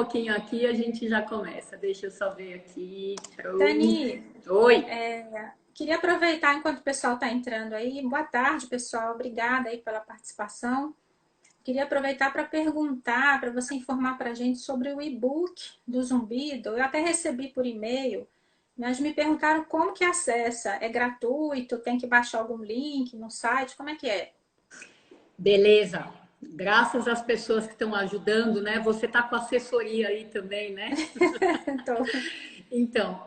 Um pouquinho aqui, a gente já começa. Deixa eu só ver aqui. Dani, Oi. queria aproveitar enquanto o pessoal está entrando aí. Boa tarde, pessoal. Obrigada aí pela participação. Queria aproveitar para perguntar, para você informar para a gente sobre o e-book do Zumbido. Eu até recebi por e-mail, mas me perguntaram como que acessa. É gratuito? Tem que baixar algum link no site? Como é que é? Beleza. Graças às pessoas que estão ajudando, né? Você tá com assessoria aí também, né? Então, Então,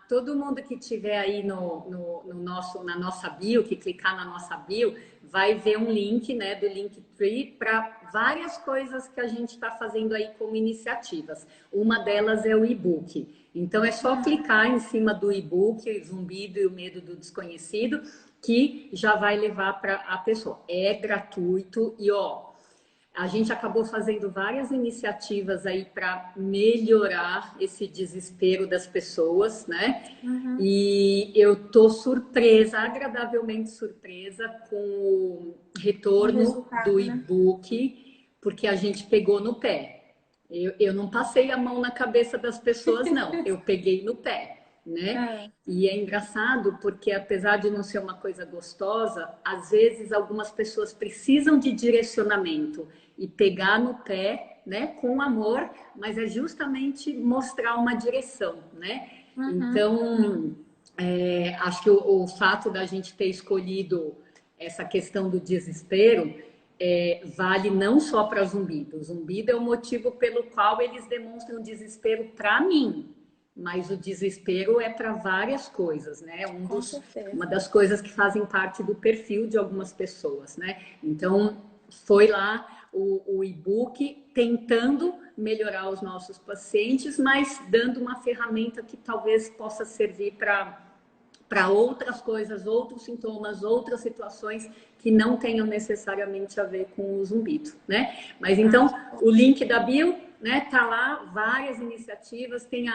todo mundo que tiver aí na nossa bio, que clicar na nossa bio, vai ver um link, né, do Linktree para várias coisas que a gente está fazendo aí como iniciativas. Uma delas é o e-book. Então, é só clicar em cima do e-book, Zumbido e o Medo do Desconhecido, que já vai levar para a pessoa. É gratuito e, ó, a gente acabou fazendo várias iniciativas aí para melhorar esse desespero das pessoas, né? uhum, E eu tô surpresa, agradavelmente surpresa com o o retorno do resultado, né? e-book, porque a gente pegou no pé. Eu não passei a mão na cabeça das pessoas, não. Eu peguei no pé, né? Ah, E é engraçado porque, apesar de não ser uma coisa gostosa, às vezes algumas pessoas precisam de direcionamento e pegar no pé, né, com amor, mas é justamente mostrar uma direção, né? uhum, Então, acho que o fato da gente ter escolhido essa questão do desespero vale não só para zumbido. O zumbido é o motivo pelo qual eles demonstram desespero para mim, mas o desespero é para várias coisas, né? com Uma certeza. das coisas que fazem parte do perfil de algumas pessoas, né? Então, foi lá o e-book tentando melhorar os nossos pacientes, mas dando uma ferramenta que talvez possa servir para outras coisas, outros sintomas, outras situações que não tenham necessariamente a ver com o zumbido, né? Mas Ah, então, que bom. o link da bio, né, tá lá, várias iniciativas, tem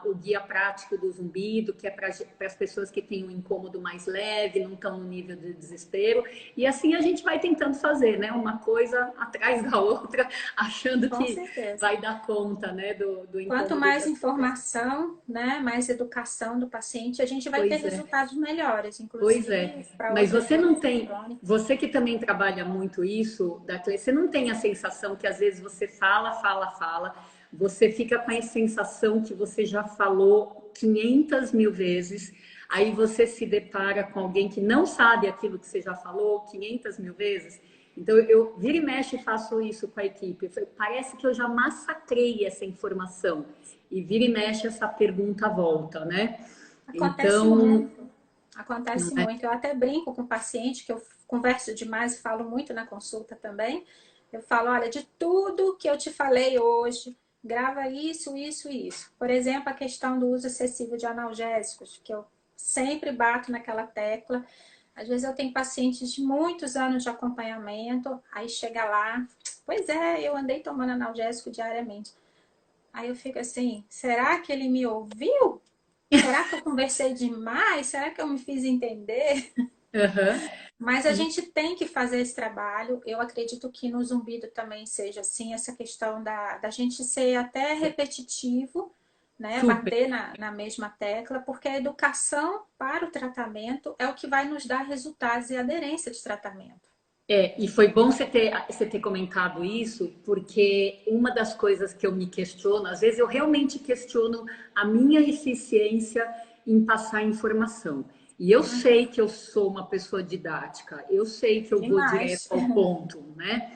o guia prático do zumbido, que é para as pessoas que têm um incômodo mais leve, não estão no nível de desespero, e assim a gente vai tentando fazer, né, uma coisa atrás da outra, achando Com que certeza. vai dar conta, né, do Quanto incômodo mais das pessoas. informação, né, mais educação do paciente, a gente vai ter Pois é. resultados melhores, Pois é, inclusive para mas outras você não doenças tem, crônicas. você que também trabalha muito isso, Dacle, você não tem a sensação que às vezes você fala, você fica com a sensação que você já falou 500 mil vezes, aí você se depara com alguém que não sabe aquilo que você já falou 500 mil vezes. Então, eu vira e mexe e faço isso com a equipe. Parece que eu já massacrei essa informação. E vira e mexe essa pergunta volta, né? Acontece Então, muito, acontece muito. Eu até brinco com o paciente, que eu converso demais e falo muito na consulta também. Eu falo, olha, de tudo que eu te falei hoje, grava isso, isso e isso. Por exemplo, a questão do uso excessivo de analgésicos, que eu sempre bato naquela tecla. Às vezes eu tenho pacientes de muitos anos de acompanhamento, aí chega lá, pois é, eu andei tomando analgésico diariamente. Aí eu fico assim, será que ele me ouviu? Será que eu conversei demais? Será que eu me fiz entender? aham. Mas a gente tem que fazer esse trabalho. Eu acredito que no zumbido também seja assim, essa questão da gente ser até repetitivo, né? Super. Bater na mesma tecla, porque a educação para o tratamento é o que vai nos dar resultados e aderência de tratamento. E foi bom você ter comentado isso, porque uma das coisas que eu me questiono, às vezes eu realmente questiono a minha eficiência em passar informação. E eu sei que eu sou uma pessoa didática, eu sei que eu vou direto Demais. ao ponto, né?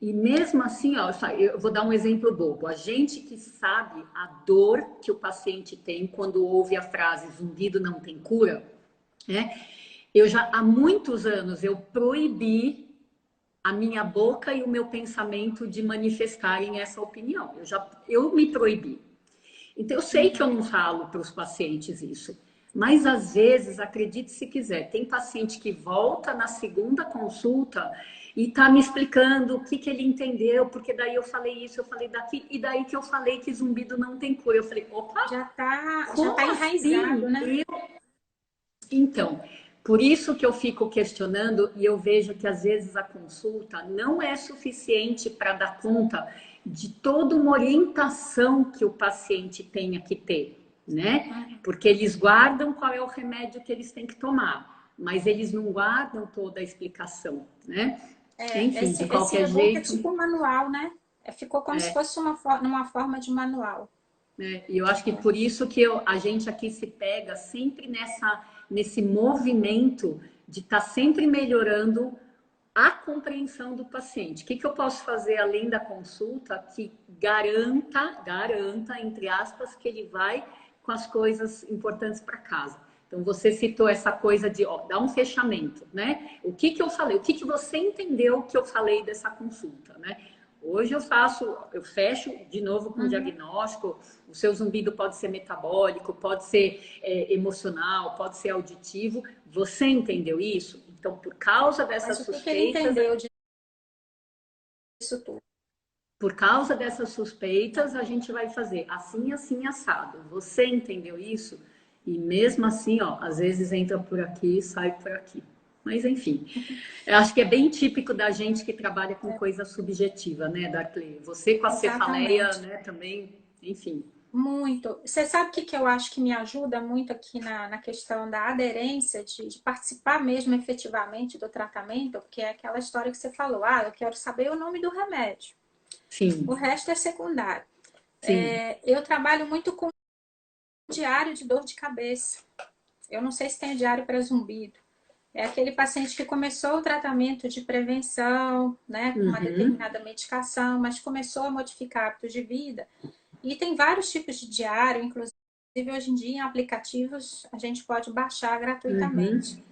E mesmo assim, ó, eu vou dar um exemplo bobo. A gente que sabe a dor que o paciente tem quando ouve a frase zumbido não tem cura, né? Eu já há muitos anos eu proibi a minha boca e o meu pensamento de manifestarem essa opinião. Eu me proibi. Então eu sei que eu não falo para os pacientes isso, mas às vezes, acredite se quiser, tem paciente que volta na segunda consulta e está me explicando o que, que ele entendeu, porque daí eu falei isso, eu falei daqui, e daí que eu falei que zumbido não tem cura. Eu falei, opa, Já tá como enraizado, assim? né? Então, por isso que eu fico questionando e eu vejo que às vezes a consulta não é suficiente para dar conta de toda uma orientação que o paciente tenha que ter, né? Porque eles guardam qual é o remédio que eles têm que tomar, mas eles não guardam toda a explicação, né? Enfim, de Esse qualquer e-book é jeito. tipo um manual, né? Ficou como se fosse numa forma de manual. E eu acho que por isso que a gente aqui se pega sempre nesse movimento de estar sempre melhorando a compreensão do paciente. O que eu posso fazer além da consulta que garanta, entre aspas, que ele vai com as coisas importantes para casa? Então, você citou essa coisa de dar um fechamento, né? O que eu falei? O que você entendeu que eu falei dessa consulta, né? Hoje eu fecho de novo com diagnóstico. O seu zumbido pode ser metabólico, pode ser emocional, pode ser auditivo. Você entendeu isso? Então, por causa dessas Mas o que ele suspeitas, entendeu disso tudo? por causa dessas suspeitas, a gente vai fazer assim, assim, assado. Você entendeu isso? E mesmo assim, ó, às vezes entra por aqui e sai por aqui. Mas enfim, eu acho que é bem típico da gente que trabalha com coisa subjetiva, né, Darkley? Você com a cefaleia, né, também, enfim. Muito. Você sabe o que eu acho que me ajuda muito aqui na questão da aderência, de participar mesmo efetivamente do tratamento, porque é aquela história que você falou, eu quero saber o nome do remédio. Sim. O resto é secundário. Sim. Eu trabalho muito com diário de dor de cabeça. Eu não sei se tem diário para zumbido. É aquele paciente que começou o tratamento de prevenção, né, com uma determinada medicação, mas começou a modificar hábitos de vida. E tem vários tipos de diário, inclusive hoje em dia em aplicativos a gente pode baixar gratuitamente.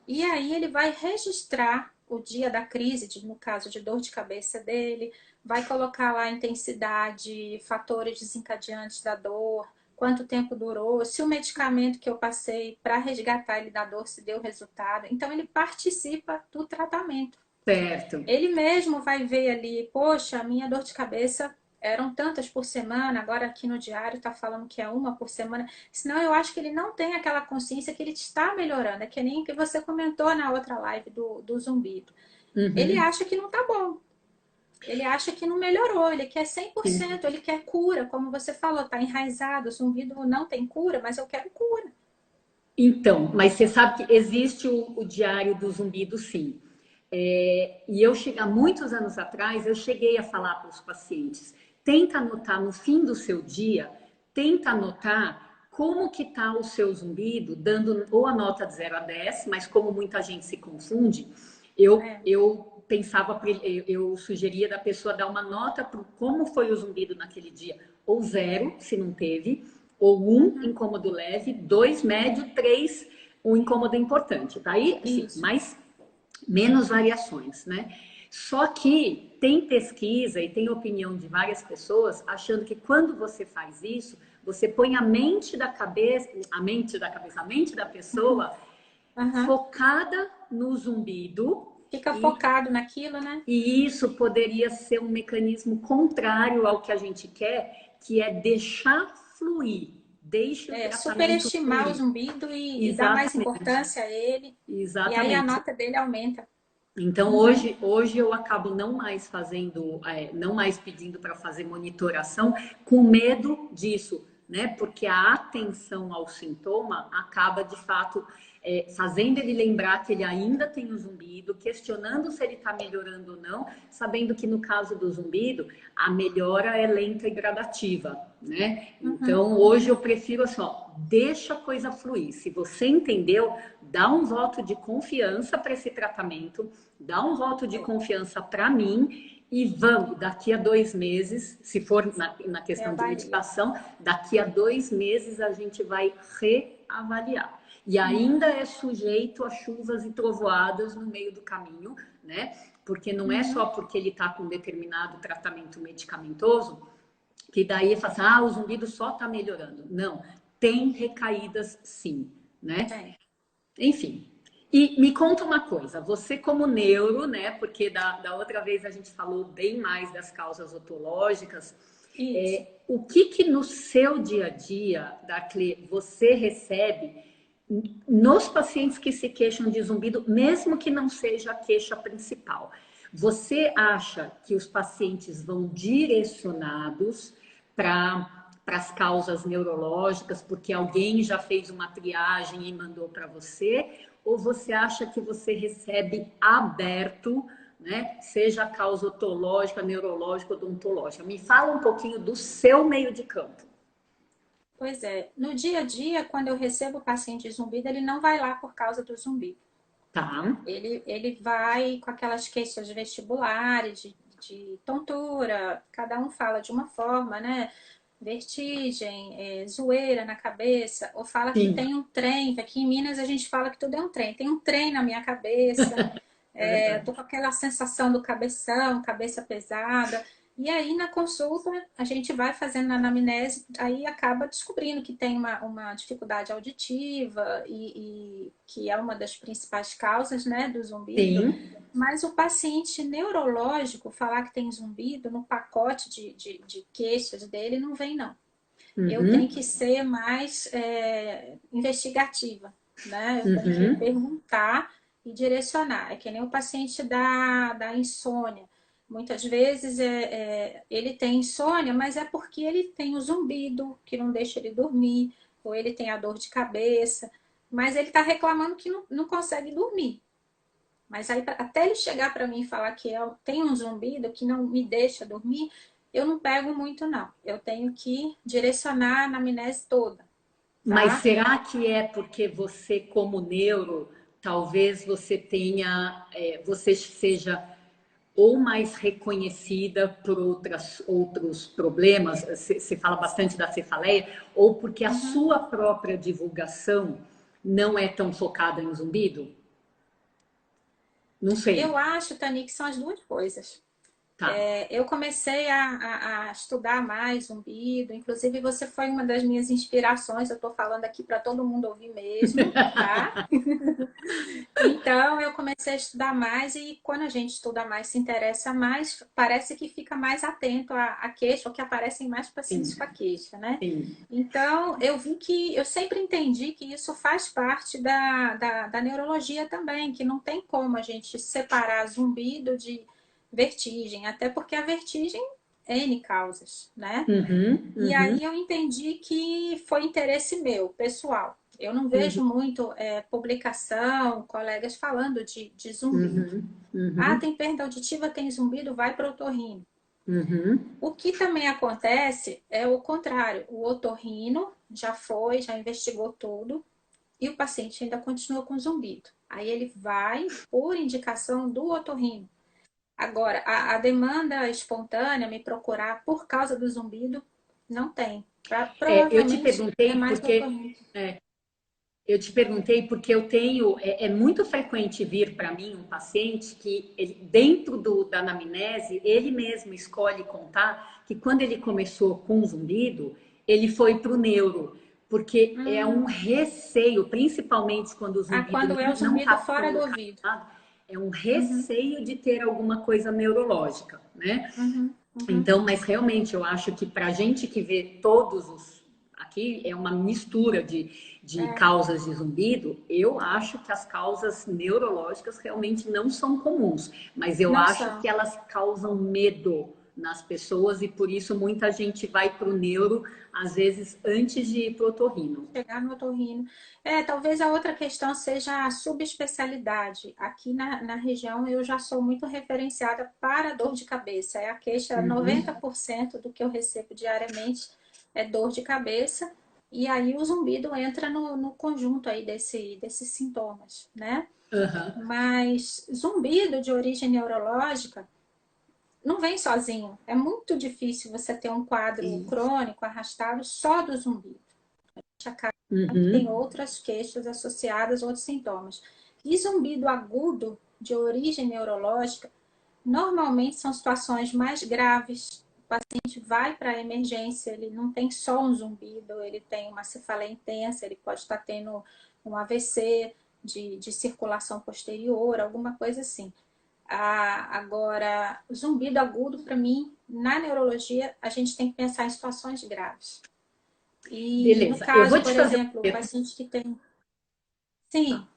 E aí ele vai registrar o dia da crise, no caso de dor de cabeça dele, vai colocar lá a intensidade, fatores desencadeantes da dor, quanto tempo durou, se o medicamento que eu passei para resgatar ele da dor se deu resultado. Então ele participa do tratamento. Certo. Ele mesmo vai ver ali, poxa, a minha dor de cabeça eram tantas por semana, agora aqui no diário está falando que é uma por semana. Senão eu acho que ele não tem aquela consciência que ele está melhorando. É que nem que você comentou na outra live do zumbido. Ele acha que não tá bom. Ele acha que não melhorou, ele quer 100%, ele quer cura, como você falou, tá enraizado, o zumbido não tem cura, mas eu quero cura. Então, mas você sabe que existe o diário do zumbido, sim. E há muitos anos atrás, eu cheguei a falar para os pacientes, tenta anotar no fim do seu dia, tenta anotar como que está o seu zumbido, dando ou a nota de 0 a 10, mas como muita gente se confunde, eu pensava, eu sugeria da pessoa dar uma nota para como foi o zumbido naquele dia, ou 0, se não teve, ou 1, incômodo leve, 2, médio, 3, um incômodo importante. Daí, assim, mais menos variações, né? Só que tem pesquisa e tem opinião de várias pessoas achando que quando você faz isso, você põe a mente da pessoa focada no zumbido. Fica focado naquilo, né? E isso poderia ser um mecanismo contrário ao que a gente quer, que é deixar fluir. Deixe o tratamento superestimar fluir. o zumbido e dar mais importância a ele. Exatamente. E aí a nota dele aumenta. Então, hoje eu acabo não mais fazendo, não mais pedindo para fazer monitoração com medo disso, né? Porque a atenção ao sintoma acaba, de fato, fazendo ele lembrar que ele ainda tem o zumbido, questionando se ele está melhorando ou não, sabendo que no caso do zumbido, a melhora é lenta e gradativa, né? Então, hoje eu prefiro assim, ó, deixa a coisa fluir. Se você entendeu, dá um voto de confiança para esse tratamento, dá um voto de confiança para mim e vamos, daqui a 2 meses, se for na questão de medicação, daqui a 2 meses a gente vai reavaliar. E ainda é sujeito a chuvas e trovoadas no meio do caminho, né? Porque não é só porque ele está com determinado tratamento medicamentoso que daí fala assim, o zumbido só está melhorando. Não, tem recaídas sim, né? Enfim. E me conta uma coisa, você como neuro, né? Porque da outra vez a gente falou bem mais das causas otológicas. O que no seu dia a dia, Darkley, você recebe nos pacientes que se queixam de zumbido, mesmo que não seja a queixa principal? Você acha que os pacientes vão direcionados para as causas neurológicas, porque alguém já fez uma triagem e mandou para você? Ou você acha que você recebe aberto, né? Seja a causa otológica, neurológica, odontológica? Me fala um pouquinho do seu meio de campo. Pois é, no dia a dia, quando eu recebo o paciente zumbido, ele não vai lá por causa do zumbido. Tá. Ele vai com aquelas queixas vestibulares, de tontura, cada um fala de uma forma, né? Vertigem, zoeira na cabeça, ou fala que Sim. tem um trem, que aqui em Minas a gente fala que tudo é um trem, tem um trem na minha cabeça, eu tô com aquela sensação do cabeção, cabeça pesada. E aí, na consulta, a gente vai fazendo a anamnese, aí acaba descobrindo que tem uma dificuldade auditiva e que é uma das principais causas, né, do zumbido. Sim. Mas o paciente neurológico, falar que tem zumbido, no pacote de queixas dele, não vem, não. Eu tenho Uhum. que ser mais investigativa, né? Eu tenho que Uhum. perguntar e direcionar. É que nem o paciente da insônia. Muitas vezes ele tem insônia, mas é porque ele tem o zumbido, que não deixa ele dormir, ou ele tem a dor de cabeça, mas ele está reclamando que não consegue dormir. Mas aí, até ele chegar para mim e falar que tem um zumbido que não me deixa dormir, eu não pego muito, não. Eu tenho que direcionar a anamnese toda, Mas tá? será que é porque você, como neuro, talvez você tenha, você seja ou mais reconhecida por outros problemas, você fala bastante da cefaleia, ou porque a Uhum. sua própria divulgação não é tão focada em zumbido? Não Eu sei. acho, Tani, que são as duas coisas. Tá. Eu comecei a estudar mais zumbido, inclusive você foi uma das minhas inspirações, eu estou falando aqui para todo mundo ouvir mesmo, tá? Então, eu comecei a estudar mais e quando a gente estuda mais, se interessa mais, parece que fica mais atento à queixa, ou que aparecem mais pacientes Sim, com a queixa, né? sim. Então, eu vi que, eu sempre entendi que isso faz parte da neurologia também, que não tem como a gente separar zumbido de vertigem, até porque a vertigem é N causas, né? Uhum, E aí uhum, eu entendi que foi interesse meu, pessoal. Eu não uhum, vejo muito publicação, colegas falando de zumbido. uhum, Ah, uhum, tem perda auditiva, tem zumbido, vai para o otorrino. uhum. O que também acontece é o contrário. O otorrino já foi, já investigou tudo e o paciente ainda continua com zumbido. Aí ele vai por indicação do otorrino. Agora, a demanda espontânea, me procurar por causa do zumbido, não tem. Eu te Provavelmente é perguntei mais o porque otorrino. eu te perguntei porque eu tenho, é muito frequente vir para mim um paciente que dentro da anamnese, ele mesmo escolhe contar que quando ele começou com zumbido, ele foi para o neuro, porque é um Hum. receio, principalmente quando o Ah, zumbido quando é o não zumbido está fora tão do ouvido. localizado, é um Uhum, receio de ter alguma coisa neurológica, né? uhum, uhum. Então, mas realmente eu acho que para a gente que vê todos os. Aqui é uma mistura de É, causas de zumbido, eu acho que as causas neurológicas realmente não são comuns, mas eu não acho são. que elas causam medo nas pessoas e por isso muita gente vai para o neuro, às vezes, antes de ir para o otorrino. Chegar no otorrino. Talvez a outra questão seja a subespecialidade. Aqui na região eu já sou muito referenciada para dor de cabeça. É a queixa, Uhum, 90% do que eu recebo diariamente é dor de cabeça. E aí o zumbido entra no conjunto aí desses sintomas, né? uhum, Mas zumbido de origem neurológica não vem sozinho. É muito difícil você ter um quadro sim, crônico arrastado só do zumbido. Tem uhum, outras queixas associadas, outros sintomas. E zumbido agudo, de origem neurológica, normalmente são situações mais graves. O paciente vai para a emergência, ele não tem só um zumbido, ele tem uma cefaleia intensa, ele pode estar tendo um AVC de circulação posterior, alguma coisa assim. Agora, zumbido agudo, para mim, na neurologia, a gente tem que pensar em situações graves. E no beleza. Eu vou caso, te por fazer exemplo, uma o pergunta. paciente que tem. Sim,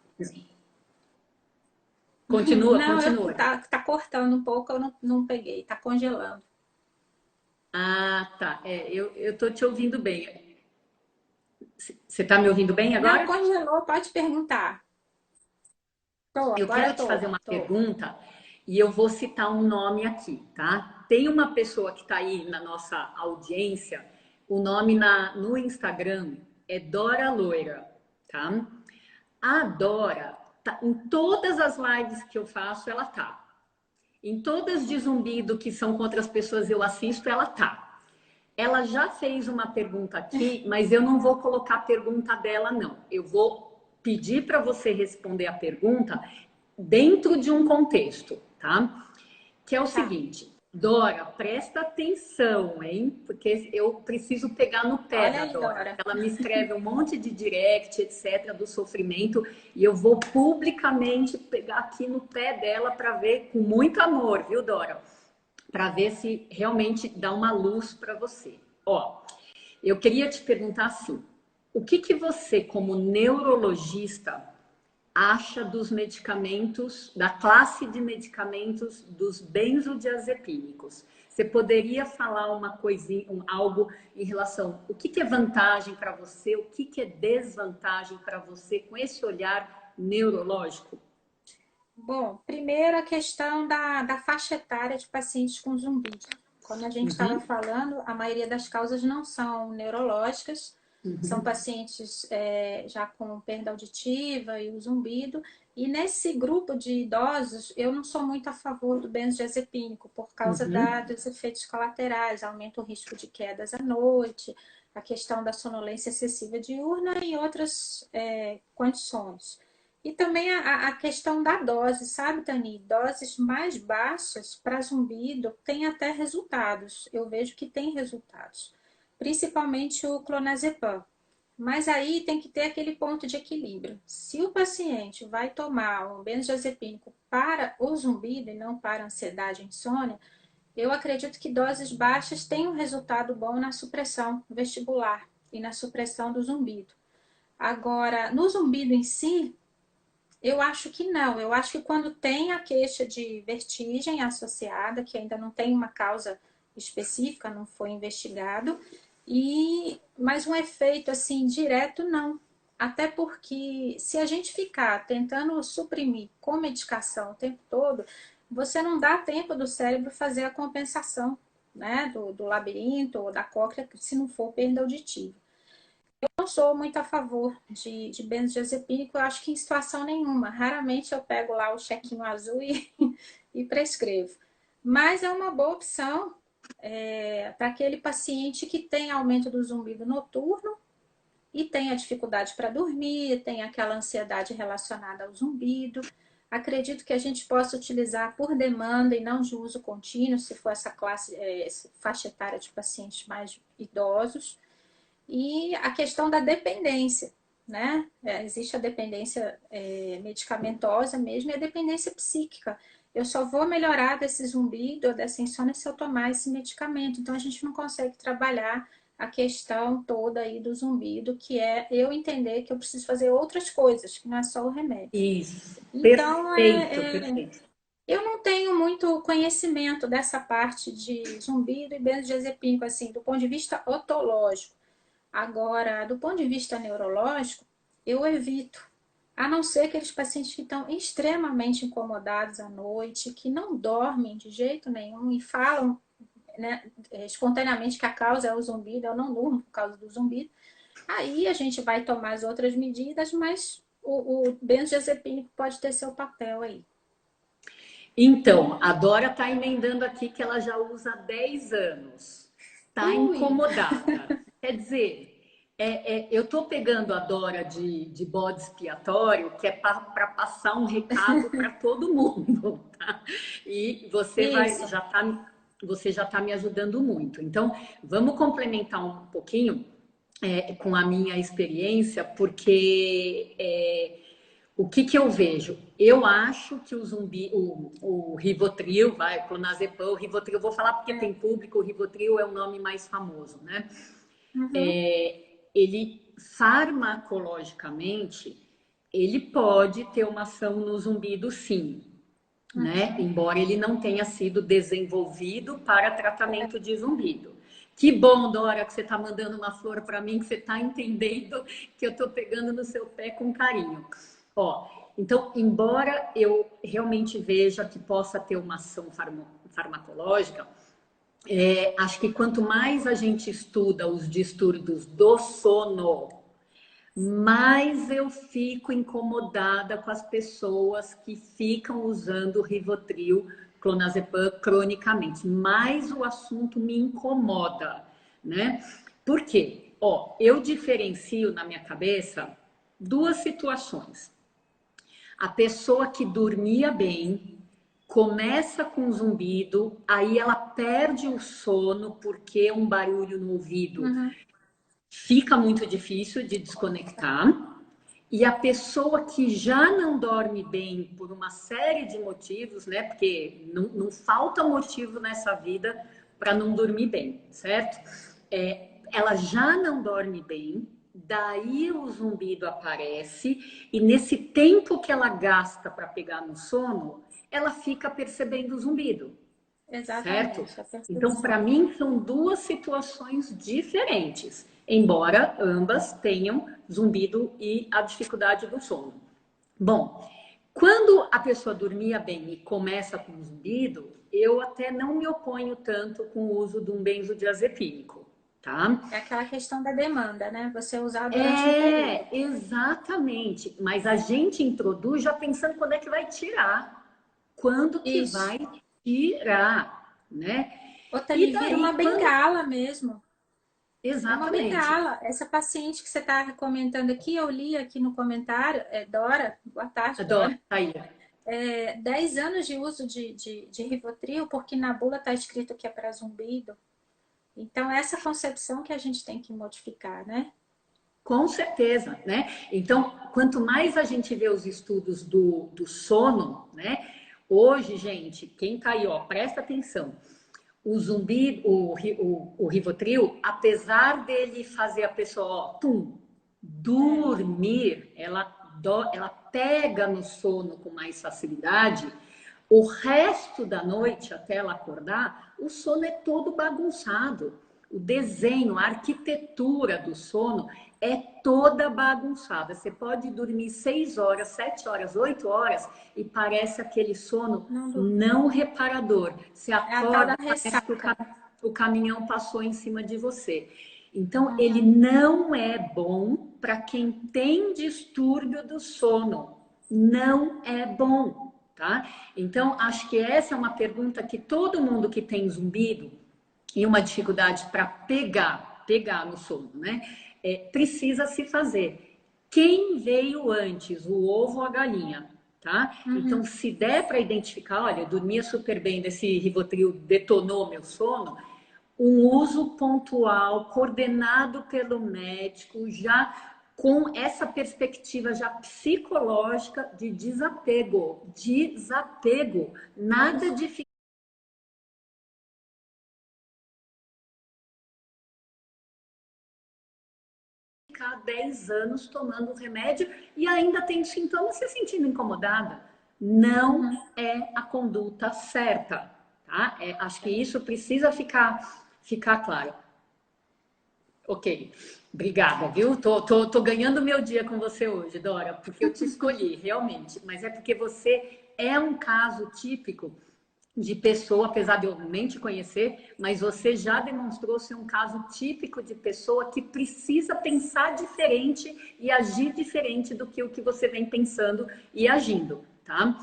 Continua, Não, continua. tá cortando um pouco, eu não peguei, tá congelando. Ah, tá. Eu tô te ouvindo bem. Você tá me ouvindo bem Não, agora? congelou, pode perguntar. Eu Agora quero te fazer uma tô. pergunta e eu vou citar um nome aqui, tá? Tem uma pessoa que está aí na nossa audiência, o nome no Instagram é Dora Loira, tá? A Dora, em todas as lives que eu faço, ela tá. Em todas de zumbido que são contra as pessoas eu assisto, ela tá. Ela já fez uma pergunta aqui, mas eu não vou colocar a pergunta dela, não. Eu vou pedir para você responder a pergunta dentro de um contexto, tá? Que é o Tá. seguinte, Dora, presta atenção, hein? Porque eu preciso pegar no pé Olha da aí, Dora. Dora. Ela me escreve um monte de direct, etc., do sofrimento, e eu vou publicamente pegar aqui no pé dela para ver com muito amor, viu, Dora? Para ver se realmente dá uma luz para você. Ó, eu queria te perguntar assim: o que que você, como neurologista, acha dos medicamentos, da classe de medicamentos dos benzodiazepínicos? Você poderia falar uma coisinha, algo em relação o que que é vantagem para você, o que que é desvantagem para você com esse olhar neurológico? Bom, primeiro a questão da faixa etária de pacientes com zumbi. Como a gente estava Uhum, falando, a maioria das causas não são neurológicas, são uhum, pacientes já com perda auditiva e o zumbido. E nesse grupo de idosos, eu não sou muito a favor do benzodiazepínico, por causa uhum. dos efeitos colaterais, aumenta o risco de quedas à noite, a questão da sonolência excessiva diurna e outras condições. E também a questão da dose, sabe, Tani? Doses mais baixas para zumbido tem até resultados. Eu vejo que tem resultados. Principalmente o clonazepam. Mas aí tem que ter aquele ponto de equilíbrio. Se o paciente vai tomar um benzodiazepínico para o zumbido e não para a ansiedade e insônia, eu acredito que doses baixas têm um resultado bom na supressão vestibular e na supressão do zumbido. Agora, no zumbido em si, eu acho que não. Eu acho que quando tem a queixa de vertigem associada, que ainda não tem uma causa específica, não foi investigado, mas um efeito assim direto não. Até porque se a gente ficar tentando suprimir com medicação o tempo todo, você não dá tempo do cérebro fazer a compensação, né, do labirinto ou da cóclea, se não for perda auditiva. Não sou muito a favor de benzodiazepínico, eu acho que em situação nenhuma. Raramente eu pego lá o chequinho azul e prescrevo. Mas é uma boa opção para aquele paciente que tem aumento do zumbido noturno e tem a dificuldade para dormir, tem aquela ansiedade relacionada ao zumbido. Acredito que a gente possa utilizar por demanda e não de uso contínuo, se for essa classe, essa faixa etária de pacientes mais idosos. E a questão da dependência, né? Existe a dependência medicamentosa mesmo e a dependência psíquica. Eu só vou melhorar desse zumbido ou dessa insônia se eu tomar esse medicamento. Então a gente não consegue trabalhar a questão toda aí do zumbido, que é eu entender que eu preciso fazer outras coisas, que não é só o remédio. Isso, Então, perfeito, perfeito. eu não tenho muito conhecimento dessa parte de zumbido e benzodiazepínico, assim, do ponto de vista otológico. Agora, do ponto de vista neurológico, eu evito. A não ser aqueles pacientes que estão extremamente incomodados à noite, que não dormem de jeito nenhum e falam, né, espontaneamente que a causa é o zumbido, eu não durmo por causa do zumbido. Aí a gente vai tomar as outras medidas, mas o benzodiazepínico pode ter seu papel aí. Então, a Dora está emendando aqui que ela já usa há 10 anos. Está Ui, incomodada. Quer dizer, eu estou pegando a Dora de bode expiatório, que é para passar um recado para todo mundo, tá? E isso. você já está me ajudando muito. Então, vamos complementar um pouquinho com a minha experiência, porque o que que eu vejo? Eu acho que o Rivotril, o clonazepam, o Rivotril, eu vou falar porque tem público, o Rivotril é o nome mais famoso, né? Uhum. Ele, farmacologicamente, ele pode ter uma ação no zumbido, sim. né? Embora ele não tenha sido desenvolvido para tratamento de zumbido. Que bom, Dora, que você está mandando uma flor para mim, que você está entendendo que eu estou pegando no seu pé com carinho. Ó, então, embora eu realmente veja que possa ter uma ação farmacológica, acho que quanto mais a gente estuda os distúrbios do sono, mais eu fico incomodada com as pessoas que ficam usando Rivotril, clonazepam cronicamente. Mais o assunto me incomoda, né? Por quê? Ó, eu diferencio na minha cabeça duas situações. A pessoa que dormia bem, começa com zumbido, aí ela perde o sono porque um barulho no ouvido fica muito difícil de desconectar. E a pessoa que já não dorme bem por uma série de motivos, né? Porque não falta motivo nessa vida para não dormir bem, certo? Ela já não dorme bem, daí o zumbido aparece, e nesse tempo que ela gasta para pegar no sono, ela fica percebendo o zumbido. Exatamente, Certo? a Então, para percepção. mim, são duas situações diferentes, embora ambas tenham zumbido e a dificuldade do sono. Bom, quando a pessoa dormia bem e começa com zumbido, eu até não me oponho tanto com o uso de um benzodiazepínico, tá? É aquela questão da demanda, né? Você usar durante um período. Exatamente. Mas a gente introduz já pensando quando é que vai tirar, quando que Isso. vai tirar, né? Ô, Tami, E vira uma daí, quando. bengala mesmo. É uma Exatamente. bengala. Essa paciente que você está comentando aqui, eu li aqui no comentário, Dora, boa tarde, Adoro, Dora. tá aí. 10 anos de uso de Rivotril, porque na bula está escrito que é para zumbido. Então, essa concepção que a gente tem que modificar, né? Com certeza, né? Então, quanto mais a gente vê os estudos do sono, né? Hoje, gente, quem tá aí, ó, presta atenção. O zumbi, o Rivotril, apesar dele fazer a pessoa, ó, dormir, ela pega no sono com mais facilidade. O resto da noite, até ela acordar, o sono é todo bagunçado. O desenho, a arquitetura do sono é toda bagunçada. Você pode dormir 6 horas, 7 horas, 8 horas e parece aquele sono Não dormir. não reparador. Você É a tal da acorda, parece que ressaca. o caminhão passou em cima de você. Então, ele não é bom para quem tem distúrbio do sono. Não é bom, tá? Então, acho que essa é uma pergunta que todo mundo que tem zumbido e uma dificuldade para pegar no sono, né? Precisa se fazer. Quem veio antes, o ovo ou a galinha, tá? Então, se der para identificar, olha, eu dormia super bem desse Rivotril, detonou meu sono, um uso pontual, coordenado pelo médico, já com essa perspectiva já psicológica de desapego, nada de ficar 10 anos tomando remédio e ainda tem sintomas se sentindo incomodada. Não é a conduta certa, tá? Acho que isso precisa ficar claro. Ok, obrigada, viu? Tô ganhando meu dia com você hoje, Dora, porque eu te escolhi, realmente. Mas é porque você é um caso típico de pessoa, apesar de eu nem te conhecer, mas você já demonstrou ser um caso típico de pessoa que precisa pensar diferente e agir diferente do que o que você vem pensando e agindo, tá?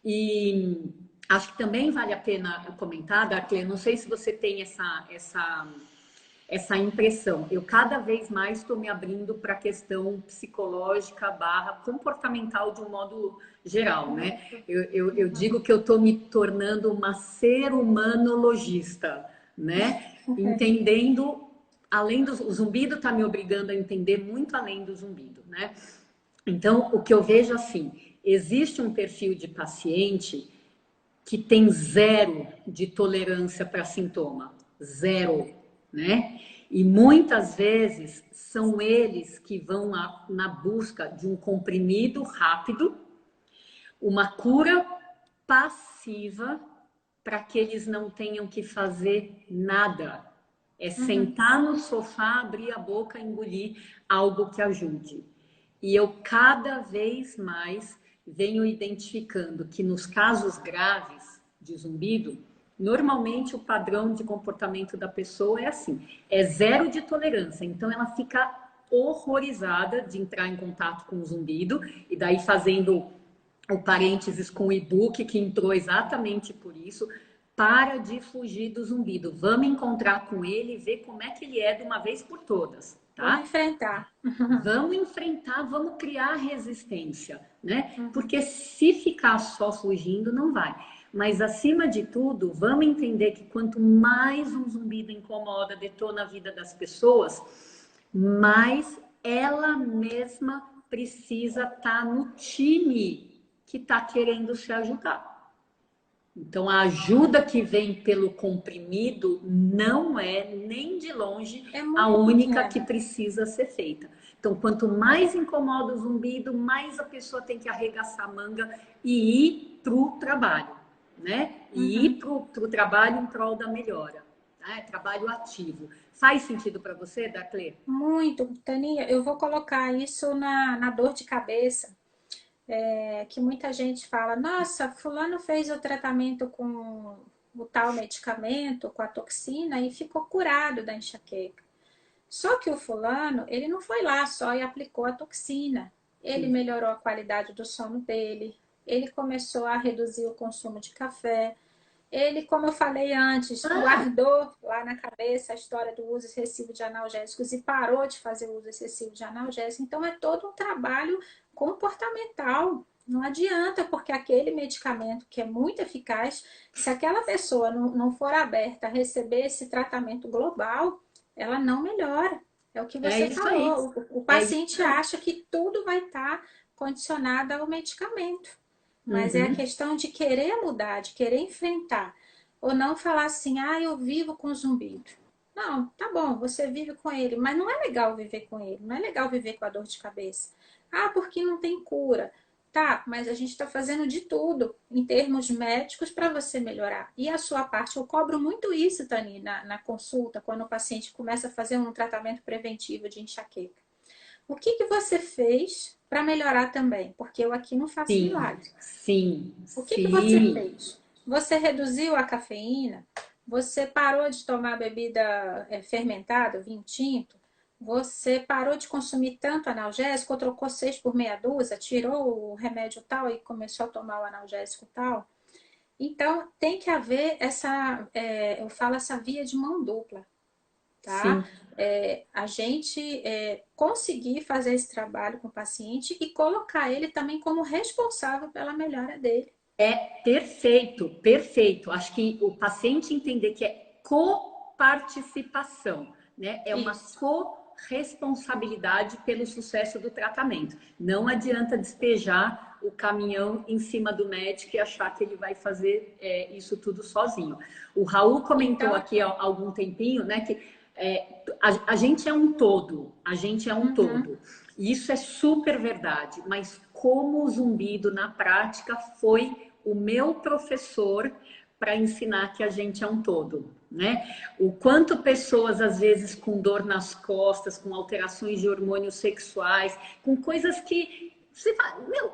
E acho que também vale a pena comentar, Darkley, não sei se você tem essa impressão. Eu cada vez mais estou me abrindo para a questão psicológica barra comportamental de um modo geral, né? Eu digo que eu estou me tornando uma ser humano logista, né? Entendendo, além do o zumbido está me obrigando a entender muito além do zumbido, né? Então, o que eu vejo assim, existe um perfil de paciente que tem zero de tolerância para sintoma, zero, né? E muitas vezes são eles que vão na busca de um comprimido rápido, uma cura passiva para que eles não tenham que fazer nada. É Uhum. sentar no sofá, abrir a boca, engolir algo que ajude. E eu cada vez mais venho identificando que nos casos graves de zumbido, normalmente o padrão de comportamento da pessoa é assim, é zero de tolerância. Então ela fica horrorizada de entrar em contato com o zumbido, e daí fazendo o parênteses com o e-book que entrou exatamente por isso. Para de fugir do zumbido. Vamos encontrar com ele e ver como é que ele é de uma vez por todas, Vamos tá? enfrentar. Vamos enfrentar, vamos criar resistência, né? Uhum. Porque se ficar só fugindo, não vai. Mas acima de tudo, vamos entender que quanto mais um zumbido incomoda, detona a vida das pessoas, mais ela mesma precisa estar no time que está querendo se ajudar. Então, a ajuda que vem pelo comprimido não é nem de longe É a muito única que pequena. precisa ser feita. Então, quanto mais incomoda o zumbido, mais a pessoa tem que arregaçar a manga e ir para o trabalho, né? E ir Uhum. para o trabalho em prol da melhora, né? Trabalho ativo. Faz sentido para você, Daclê? Muito, Taninha, eu vou colocar isso na dor de cabeça, que muita gente fala, nossa, fulano fez o tratamento com o tal medicamento, com a toxina e ficou curado da enxaqueca. Só que o fulano, ele não foi lá só e aplicou a toxina. Ele melhorou a qualidade do sono dele, ele começou a reduzir o consumo de café, ele, como eu falei antes, Ah, guardou lá na cabeça a história do uso excessivo de analgésicos e parou de fazer o uso excessivo de analgésicos. Então, é todo um trabalho comportamental. Não adianta, porque aquele medicamento que é muito eficaz, se aquela pessoa não for aberta a receber esse tratamento global, ela não melhora. É o que é você isso aí. falou. O É isso paciente aí. acha que tudo vai estar condicionado ao medicamento. Mas é a Uhum. questão de querer mudar, de querer enfrentar. Ou não falar assim, ah, eu vivo com zumbido. Não, tá bom, você vive com ele, mas não é legal viver com ele, não é legal viver com a dor de cabeça. Ah, porque não tem cura. Tá, mas a gente está fazendo de tudo em termos médicos para você melhorar. E a sua parte, eu cobro muito isso, Tani, na consulta, quando o paciente começa a fazer um tratamento preventivo de enxaqueca. O que que você fez para melhorar também? Porque eu aqui não faço Sim, milagre. sim, O que que você sim. fez? Você reduziu a cafeína? Você parou de tomar bebida fermentada, vinho tinto? Você parou de consumir tanto analgésico, ou trocou 6 por meia dúzia, tirou o remédio tal e começou a tomar o analgésico tal? Então, tem que haver essa, eu falo, essa via de mão dupla, tá? Sim. A gente conseguir fazer esse trabalho com o paciente e colocar ele também como responsável pela melhora dele. É perfeito, perfeito. Acho que o paciente entender que é coparticipação, né? É uma Isso. corresponsabilidade pelo sucesso do tratamento. Não adianta despejar o caminhão em cima do médico e achar que ele vai fazer isso tudo sozinho. O Raul comentou Então, aqui há algum tempinho, né, que a gente é um todo, a gente é um uhum, todo. E isso é super verdade, mas como o zumbido na prática foi o meu professor para ensinar que a gente é um todo, né? O quanto pessoas às vezes com dor nas costas, com alterações de hormônios sexuais, com coisas que você fala, meu,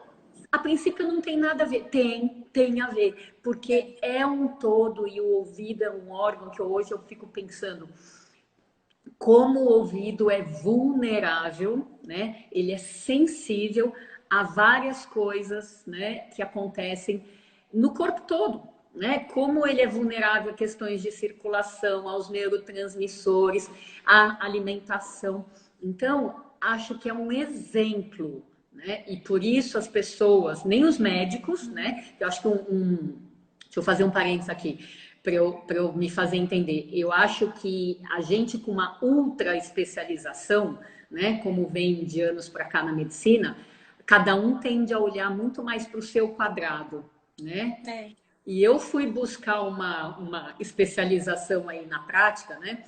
a princípio não tem nada a ver. Tem a ver, porque tem. é um todo e o ouvido é um órgão que hoje eu fico pensando como o ouvido é vulnerável, né? Ele é sensível a várias coisas, né, que acontecem no corpo todo, né? Como ele é vulnerável a questões de circulação, aos neurotransmissores, à alimentação. Então, acho que é um exemplo, né? E por isso as pessoas, nem os médicos, né? Eu acho que deixa eu fazer um parênteses aqui para eu me fazer entender. Eu acho que a gente com uma ultra especialização, né, como vem de anos para cá na medicina, cada um tende a olhar muito mais para o seu quadrado, né? É. E eu fui buscar uma especialização aí na prática, né,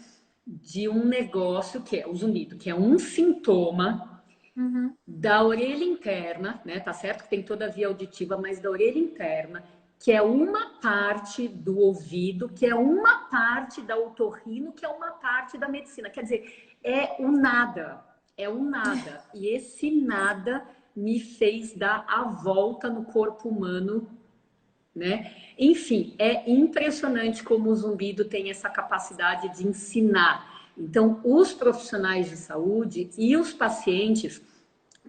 de um negócio que é o zumbido, que é um sintoma Uhum. da orelha interna, né? Tá certo que tem toda a via auditiva, mas da orelha interna, que é uma parte do ouvido, que é uma parte da otorrino, que é uma parte da medicina. Quer dizer, é o nada, é o nada. E esse nada me fez dar a volta no corpo humano, né? Enfim, é impressionante como o zumbido tem essa capacidade de ensinar. Então, os profissionais de saúde e os pacientes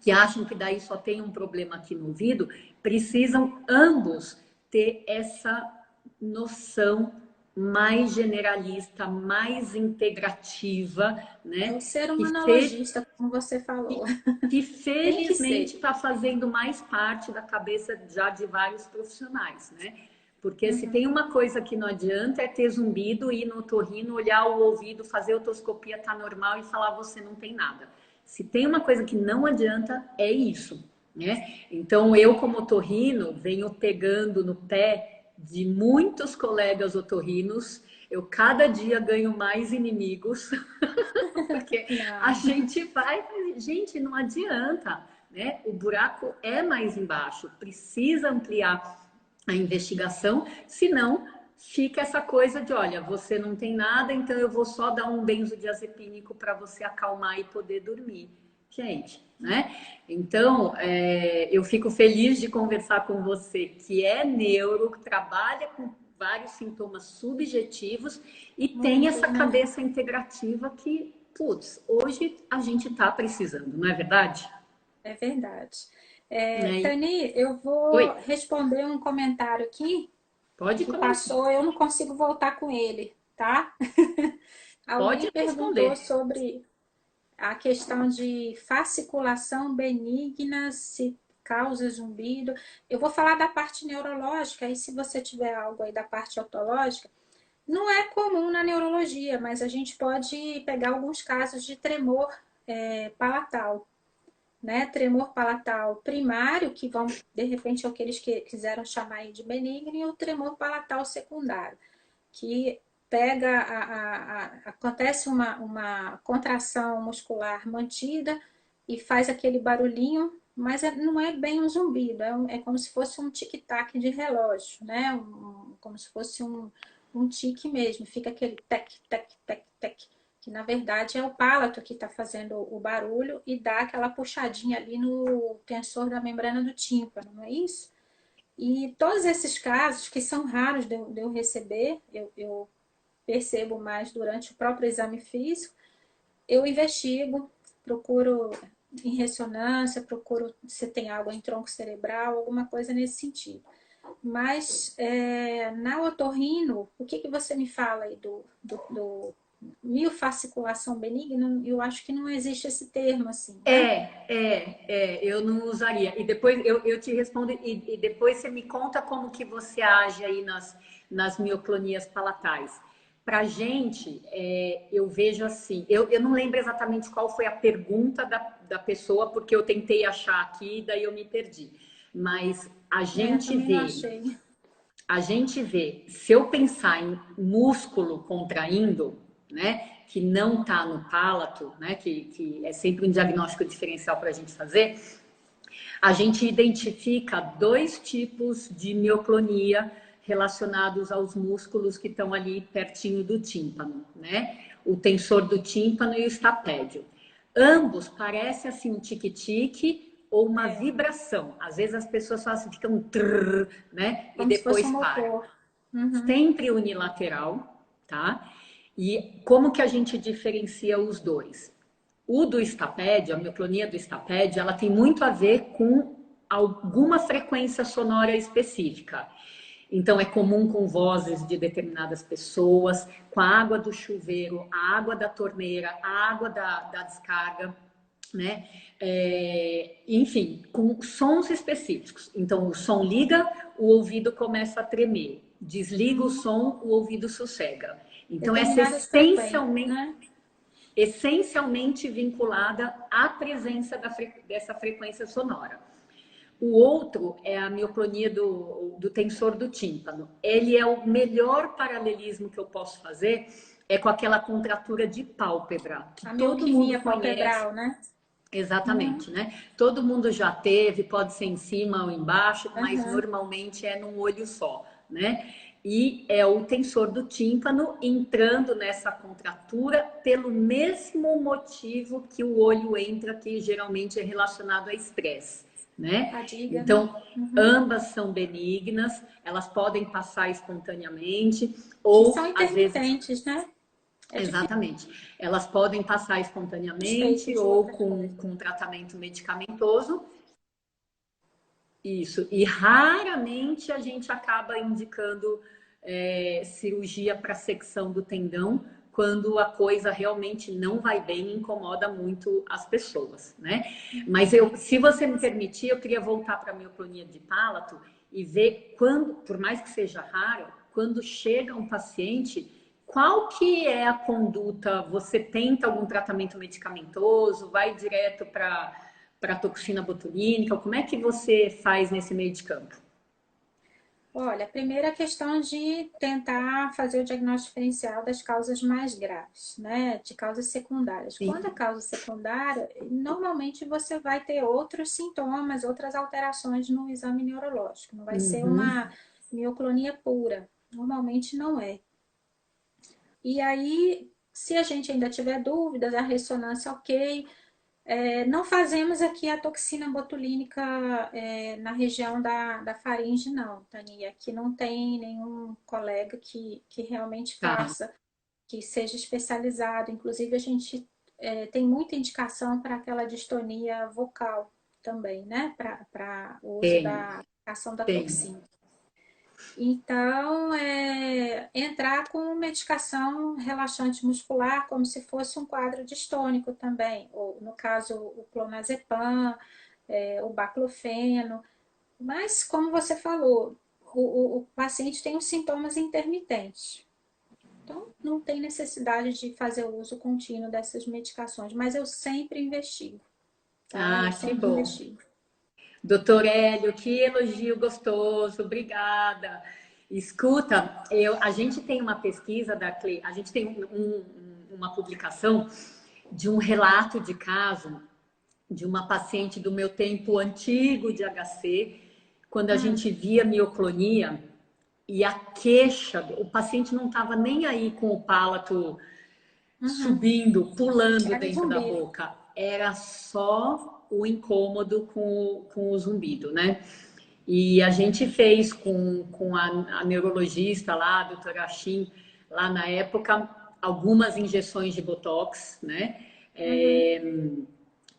que acham que daí só tem um problema aqui no ouvido, precisam ambos ter essa noção mais generalista, mais integrativa, É né? o ser Que, humanologista, como você falou. que Tem que felizmente ser. está fazendo mais parte da cabeça já de vários profissionais, né? Porque se Uhum. tem uma coisa que não adianta é ter zumbido, ir no otorrino, olhar o ouvido, fazer otoscopia, tá normal e falar você não tem nada. Se tem uma coisa que não adianta, é isso, né? Então, eu, como otorrino, venho pegando no pé de muitos colegas otorrinos. Eu, cada dia, ganho mais inimigos, porque a Não, gente vai... Gente, não adianta, né? O buraco é mais embaixo. Precisa ampliar a investigação, senão fica essa coisa de, olha, você não tem nada, então eu vou só dar um benzodiazepínico para você acalmar e poder dormir. Gente, né? Então, eu fico feliz de conversar com você, que é neuro, que trabalha com vários sintomas subjetivos e tem essa muitos, né? cabeça integrativa que, putz, hoje a gente está precisando, não é verdade? É verdade. Né? Tani, eu Oi, vou responder um comentário aqui pode que começar. passou, eu não consigo voltar com ele, tá? Pode Alguém perguntou responder. sobre a questão de fasciculação benigna, se causa zumbido. Eu vou falar da parte neurológica, e se você tiver algo aí da parte otológica, não é comum na neurologia, mas a gente pode pegar alguns casos de tremor palatal, né? Tremor palatal primário, que vão, de repente, é o que eles quiseram chamar aí de benigno, e o tremor palatal secundário, que pega acontece uma contração muscular mantida e faz aquele barulhinho, mas não é bem um zumbido, é como se fosse um tic-tac de relógio, né? Como se fosse um tique mesmo, fica aquele tec, tec, tec, tec, que na verdade é o palato que está fazendo o barulho e dá aquela puxadinha ali no tensor da membrana do tímpano, não é isso? E todos esses casos, que são raros de eu receber, eu percebo mais durante o próprio exame físico, eu investigo, procuro em ressonância, procuro se tem algo em tronco cerebral, alguma coisa nesse sentido. Mas na otorrino, o que você me fala aí do miofasciculação benigna? Eu acho que não existe esse termo assim, né? Eu não usaria. E depois eu te respondo, e depois você me conta como que você age aí nas mioclonias palatais. Pra gente, eu vejo assim, eu não lembro exatamente qual foi a pergunta da pessoa, porque eu tentei achar aqui, daí eu me perdi. Mas Também não achei. a gente vê, se eu pensar em músculo contraindo, né, que não está no palato, né, que é sempre um diagnóstico diferencial para a gente fazer, a gente identifica dois tipos de mioclonia relacionados aos músculos que estão ali pertinho do tímpano, né? O tensor do tímpano e o estapédio. Ambos parecem assim um tique-tique ou uma vibração. Às vezes as pessoas só assim, ficam trrr, né? E Como se fosse um depois param. motor. Uhum. Sempre unilateral, tá? E como que a gente diferencia os dois? O do estapédio, a mioclonia do estapédio, ela tem muito a ver com alguma frequência sonora específica. Então, é comum com vozes de determinadas pessoas, com a água do chuveiro, a água da torneira, a água da descarga, né? Enfim, com sons específicos. Então, o som liga, o ouvido começa a tremer. Desliga o som, o ouvido sossega. Então, essa Determinadas frequências, né? essencialmente vinculada à presença dessa frequência sonora. O outro é a mioclonia do tensor do tímpano. Ele é o melhor paralelismo que eu posso fazer, é com aquela contratura de pálpebra, que A todo mundo mioclinia conhece. palpebral, né? Exatamente, né? Todo mundo já teve, pode ser em cima ou embaixo, mas Aham. normalmente é num olho só, né? E é o tensor do tímpano entrando nessa contratura pelo mesmo motivo que o olho entra, que geralmente é relacionado a estresse, né? Fadiga, né? Então, Uhum. ambas são benignas, elas podem passar espontaneamente, E são ou às vezes. intermitentes, né? É difícil Exatamente. Elas podem passar efeito espontaneamente de ou outra com, coisa. com tratamento medicamentoso. Isso. E raramente a gente acaba indicando cirurgia para secção do tendão quando a coisa realmente não vai bem e incomoda muito as pessoas, né? Mas se você me permitir, eu queria voltar para a mioclonia de palato e ver quando, por mais que seja raro, quando chega um paciente, qual que é a conduta? Você tenta algum tratamento medicamentoso? Vai direto para toxina botulínica? Como é que você faz nesse meio de campo? Olha, a primeira questão de tentar fazer o diagnóstico diferencial das causas mais graves, né? De causas secundárias. Quando a Sim. causa secundária, normalmente você vai ter outros sintomas, outras alterações no exame neurológico. Não vai ser Uhum. uma mioclonia pura. Normalmente não é. E aí, se a gente ainda tiver dúvidas, a ressonância ok. Não fazemos aqui a toxina botulínica na região da faringe, não, Tania. Aqui não tem nenhum colega que realmente Tá. faça, que seja especializado. Inclusive, a gente tem muita indicação para aquela distonia vocal também, né? Para o uso Tem, da ação da tem. toxina. Então, entrar com medicação relaxante muscular, como se fosse um quadro distônico também, ou no caso o clonazepam, o baclofeno. Mas, como você falou, o paciente tem os sintomas intermitentes. Então, não tem necessidade de fazer o uso contínuo dessas medicações, mas eu sempre investigo, tá? Eu Ah, que sempre bom. investigo. Doutor Hélio, que elogio gostoso, obrigada. Escuta, a gente tem uma pesquisa a gente tem uma publicação de um relato de caso de uma paciente do meu tempo antigo de HC, quando a Hum, gente via mioclonia e a queixa, o paciente não estava nem aí com o palato uhum. subindo, pulando Era dentro da zumbi. boca. Era só o incômodo com o zumbido, né? E a gente fez com a neurologista lá, a doutora Shin, lá na época, algumas injeções de Botox, né? Uhum.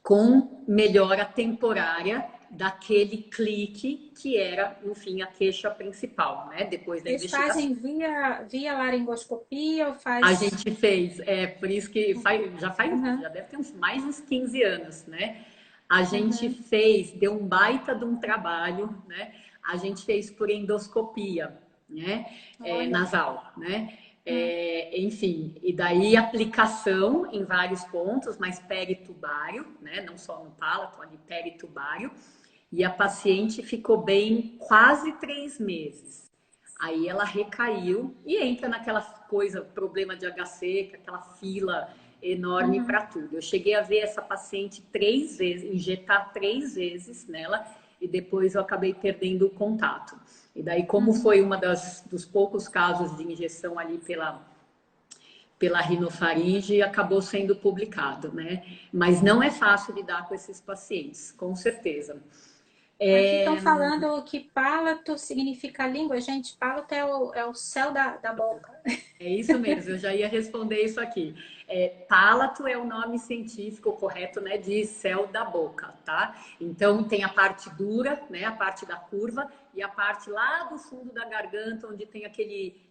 Com melhora temporária daquele clique que era, no fim, a queixa principal, né? Depois da Vocês investigação. fazem via laringoscopia ou A faz. gente fez, por isso que Uhum, já deve ter mais uns 15 anos, né? A gente uhum. fez, deu um baita de um trabalho, né? A gente fez por endoscopia, né? Olha. Nasal, né? Hum. Enfim, e daí aplicação em vários pontos, mas peritubário, né? Não só no palato, ali peritubário. E a paciente ficou bem quase 3 meses. Aí ela recaiu e entra naquela coisa, problema de HC, com aquela fila enorme Uhum. para tudo. Eu cheguei a ver essa paciente 3 vezes, injetar 3 vezes nela e depois eu acabei perdendo o contato. E daí, como Uhum. foi dos poucos casos de injeção ali pela rinofaringe, acabou sendo publicado, né? Mas não é fácil lidar com esses pacientes, com certeza. Aqui estão falando que palato significa língua. Gente, palato é o céu da boca. É isso mesmo, eu já ia responder isso aqui. Pálato é o nome científico correto, né, de céu da boca, tá? Então tem a parte dura, né, a parte da curva e a parte lá do fundo da garganta, onde tem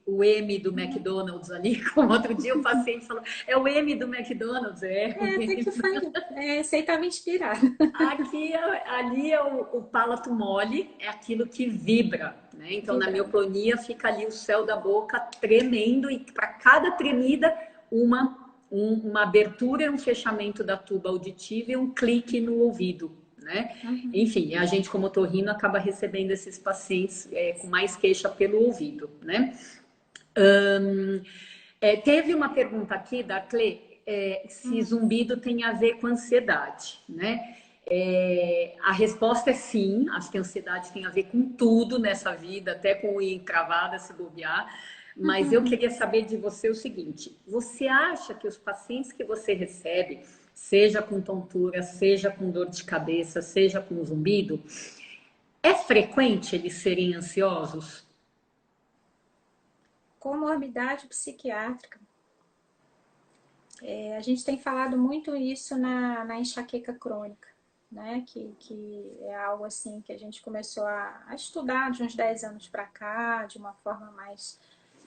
o M do McDonald's ali. Como outro dia o paciente falou, é o M do McDonald's, é o Até M. que foi. Esse aí estava inspirado. Ali é o palato mole, é aquilo que vibra, né? Então, na Vibrando. mioclonia, fica ali o céu da boca tremendo, e para cada tremida, uma abertura e um fechamento da tuba auditiva e um clique no ouvido, né? Uhum. Enfim, a gente, como otorrino, acaba recebendo esses pacientes com mais queixa pelo ouvido, né? Teve uma pergunta aqui da Cle. se zumbido tem a ver com ansiedade, né? A resposta é sim, acho que a ansiedade tem a ver com tudo nessa vida, até com unha encravada, se bobear. Mas eu queria saber de você o seguinte: você acha que os pacientes que você recebe, seja com tontura, seja com dor de cabeça, seja com zumbido, é frequente eles serem ansiosos? Comorbidade psiquiátrica. A gente tem falado muito isso na enxaqueca crônica, né? Que é algo assim que a gente começou a estudar de uns 10 anos para cá, de uma forma mais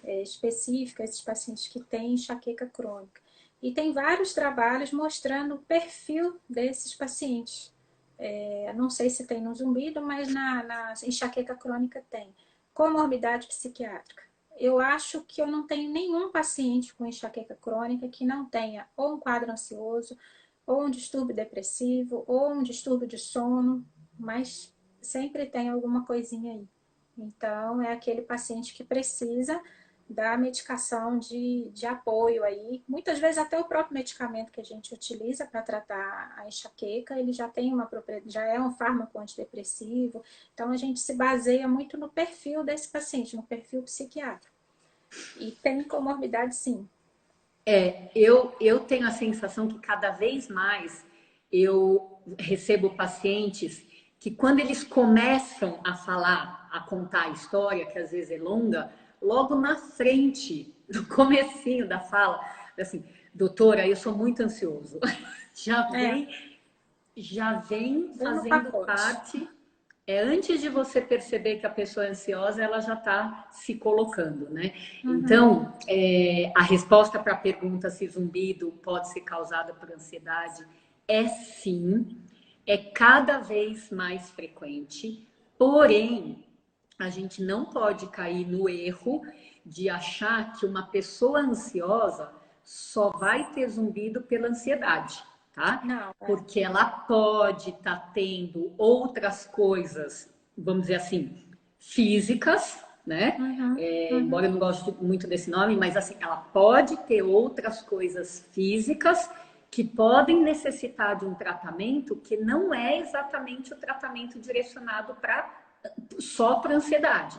específica, esses pacientes que têm enxaqueca crônica. E tem vários trabalhos mostrando o perfil desses pacientes. Não sei se tem no zumbido, mas na enxaqueca crônica tem. Comorbidade psiquiátrica. Eu acho que eu não tenho nenhum paciente com enxaqueca crônica que não tenha ou um quadro ansioso, ou um distúrbio depressivo, ou um distúrbio de sono, mas sempre tem alguma coisinha aí. Então, é aquele paciente que precisa da medicação de apoio aí. Muitas vezes até o próprio medicamento que a gente utiliza para tratar a enxaqueca, ele já tem já é um fármaco antidepressivo. Então, a gente se baseia muito no perfil desse paciente, no perfil psiquiátrico. E tem comorbidade, sim. Eu tenho a sensação que cada vez mais eu recebo pacientes que quando eles começam a falar, a contar a história, que às vezes é longa, logo na frente, no comecinho da fala, assim, doutora, eu sou muito ansioso. Já É, vem, já vem vem no fazendo pacote. parte. Antes de você perceber que a pessoa é ansiosa, ela já está se colocando, né? Uhum. Então, a resposta para a pergunta se zumbido pode ser causada por ansiedade é sim, é cada vez mais frequente, porém, a gente não pode cair no erro de achar que uma pessoa ansiosa só vai ter zumbido pela ansiedade, tá? Não, Porque ela pode estar tendo outras coisas, vamos dizer assim, físicas, né? Uhum, Embora uhum. eu não goste muito desse nome, mas assim, ela pode ter outras coisas físicas que podem necessitar de um tratamento que não é exatamente o tratamento direcionado só para ansiedade.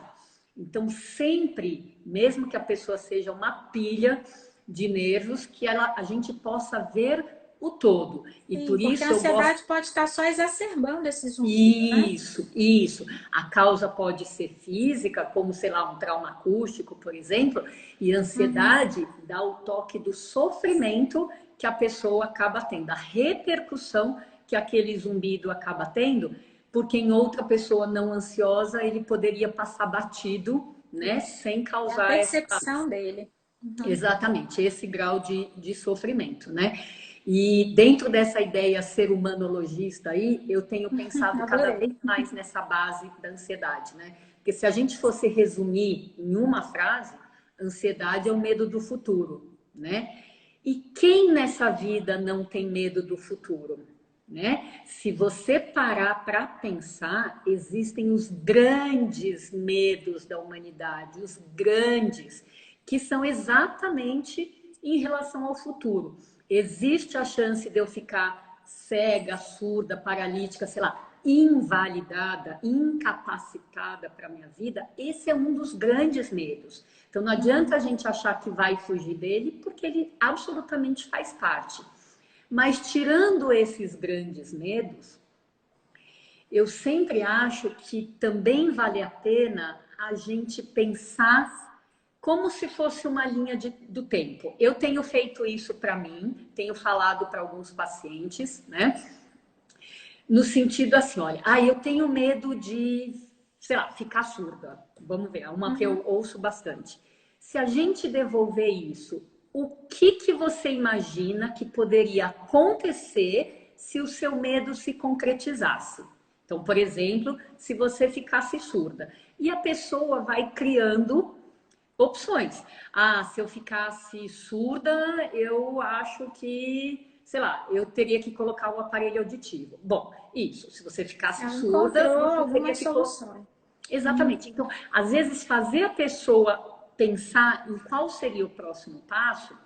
Então, sempre, mesmo que a pessoa seja uma pilha de nervos, que a gente possa ver o todo. E Sim, por porque a isso eu gosto. ansiedade pode estar só exacerbando esse zumbido, né? Isso. A causa pode ser física, como, sei lá, um trauma acústico, por exemplo, e a Uhum. ansiedade dá o toque do sofrimento que a pessoa acaba tendo, a repercussão que aquele zumbido acaba tendo, porque em outra pessoa não ansiosa ele poderia passar batido, né, Isso. sem É a causar percepção dele. Uhum. exatamente esse grau de sofrimento, né? E dentro dessa ideia ser humanologista aí, eu tenho pensado cada Adorei. vez mais nessa base da ansiedade, né? Porque se a gente fosse resumir em uma frase, ansiedade é o medo do futuro, né? E quem nessa vida não tem medo do futuro, né? Se você parar para pensar, existem os grandes medos da humanidade, os grandes, que são exatamente em relação ao futuro. Existe a chance de eu ficar cega, surda, paralítica, sei lá, invalidada, incapacitada para a minha vida? Esse é um dos grandes medos. Então não adianta a gente achar que vai fugir dele, porque ele absolutamente faz parte. Mas tirando esses grandes medos, eu sempre acho que também vale a pena a gente pensar como se fosse uma linha do tempo. Eu tenho feito isso para mim, tenho falado para alguns pacientes, né? No sentido assim, olha, eu tenho medo de, sei lá, ficar surda. Vamos ver, é uma que eu Uhum. ouço bastante. Se a gente devolver isso, o que você imagina que poderia acontecer se o seu medo se concretizasse? Então, por exemplo, se você ficasse surda. E a pessoa vai criando opções. Se eu ficasse surda, eu acho que, sei lá, eu teria que colocar o aparelho auditivo. Bom, isso, se você ficasse Ela surda, encontrou você teria algumas que colocar. soluções. Uhum. Exatamente. Então, às vezes, fazer a pessoa pensar em qual seria o próximo passo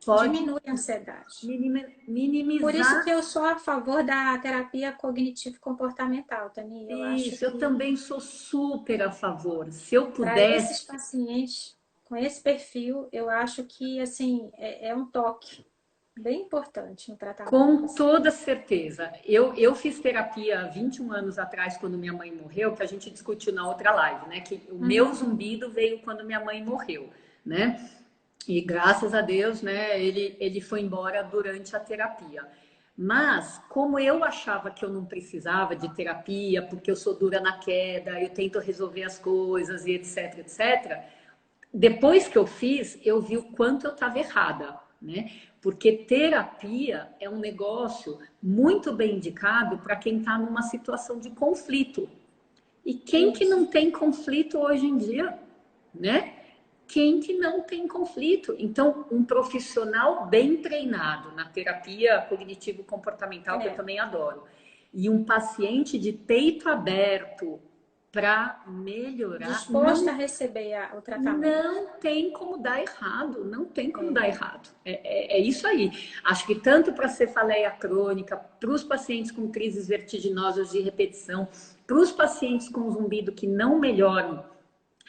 pode diminui a ansiedade. Por isso minimizar. que eu sou a favor da terapia cognitivo-comportamental, Tani. Eu acho Isso, eu que também sou super a favor. Se eu para pudesse, esses pacientes com esse perfil, eu acho que assim é um toque bem importante no tratamento. com Assim. toda certeza. Eu fiz terapia há 21 anos atrás, quando minha mãe morreu, que a gente discutiu na outra live, né? Que o meu Uhum. zumbido veio quando minha mãe morreu, né? E graças a Deus, né, ele foi embora durante a terapia. Mas, como eu achava que eu não precisava de terapia, porque eu sou dura na queda, eu tento resolver as coisas e etc, etc, depois que eu fiz, eu vi o quanto eu estava errada, né? Porque terapia é um negócio muito bem indicado para quem está numa situação de conflito. E quem que não Isso. tem conflito hoje em dia, né? Quem que não tem conflito? Então, um profissional bem treinado na terapia cognitivo-comportamental, que eu É. também adoro, e um paciente de peito aberto para melhorar, Disposto a receber o tratamento. não tem como dar errado, não tem como dar errado. É isso aí. Acho que tanto para cefaleia crônica, para os pacientes com crises vertiginosas de repetição, para os pacientes com zumbido que não melhoram